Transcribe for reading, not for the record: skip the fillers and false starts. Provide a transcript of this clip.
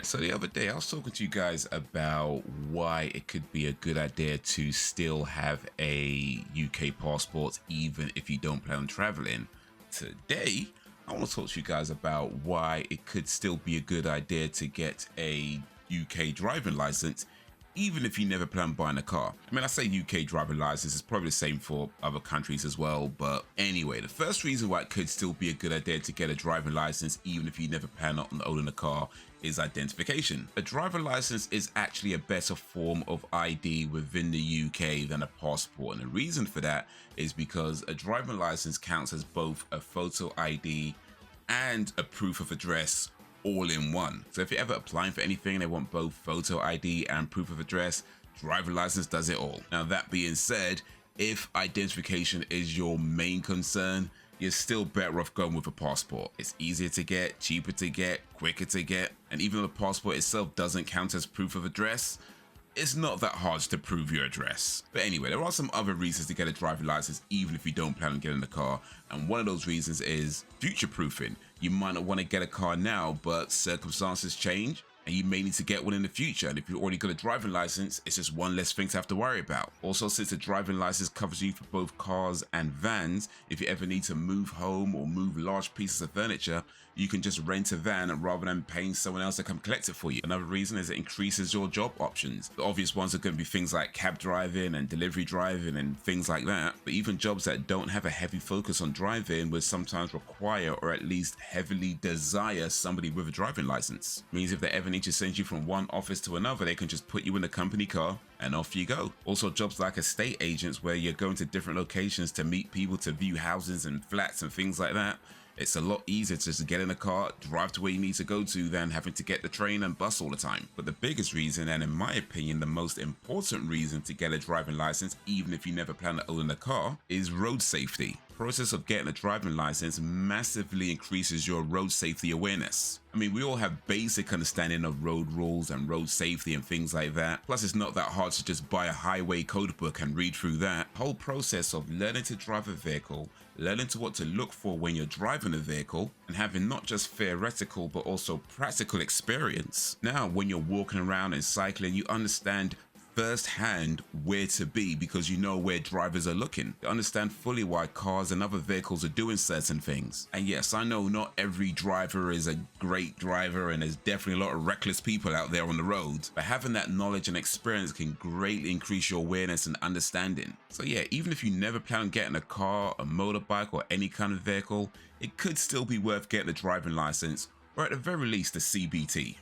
Alright, so the other day I was talking to you guys about why it could be a good idea to still have a UK passport even if you don't plan on traveling. Today, I want to talk to you guys about why it could still be a good idea to get a UK driving license even if you never plan on buying a car. I mean, I say UK driving license is probably the same for other countries as well, but anyway, the first reason why it could still be a good idea to get a driving license even if you never plan on owning a car is identification. A driver license is actually a better form of ID within the UK than a passport, and the reason for that is because a driving license counts as both a photo ID and a proof of address all in one. So if you're ever applying for anything, they want both photo ID and proof of address, driver license does it all. Now that being said, if identification is your main concern, you're still better off going with a passport. It's easier to get, cheaper to get, quicker to get, and even though the passport itself doesn't count as proof of address, it's not that hard to prove your address. But anyway, there are some other reasons to get a driving license even if you don't plan on getting a car, and one of those reasons is future proofing. You might not want to get a car now, but circumstances change and you may need to get one in the future, and if you've already got a driving license, it's just one less thing to have to worry about. Also, since a driving license covers you for both cars and vans, if you ever need to move home or move large pieces of furniture, you can just rent a van rather than paying someone else to come collect it for you. Another reason is it increases your job options. The obvious ones are going to be things like cab driving and delivery driving and things like that, but even jobs that don't have a heavy focus on driving would sometimes require or at least heavily desire somebody with a driving license. It means if they ever need to send you from one office to another, they can just put you in a company car and off you go. Also, jobs like estate agents where you're going to different locations to meet people, to view houses and flats and things like that. It's a lot easier to just get in a car, drive to where you need to go to than having to get the train and bus all the time. But the biggest reason, and in my opinion the most important reason to get a driving license even if you never plan to own a car, is road safety. The process of getting a driving license massively increases your road safety awareness. I mean, we all have basic understanding of road rules and road safety and things like that. Plus, it's not that hard to just buy a highway code book and read through that. The whole process of learning to drive a vehicle, learning to what to look for when you're driving a vehicle, and having not just theoretical but also practical experience. Now, when you're walking around and cycling, you understand firsthand where to be because you know where drivers are looking. You understand fully why cars and other vehicles are doing certain things. And yes, I know not every driver is a great driver and there's definitely a lot of reckless people out there on the road, but having that knowledge and experience can greatly increase your awareness and understanding. So yeah, even if you never plan on getting a car, a motorbike, or any kind of vehicle, it could still be worth getting a driving license, or at the very least a CBT.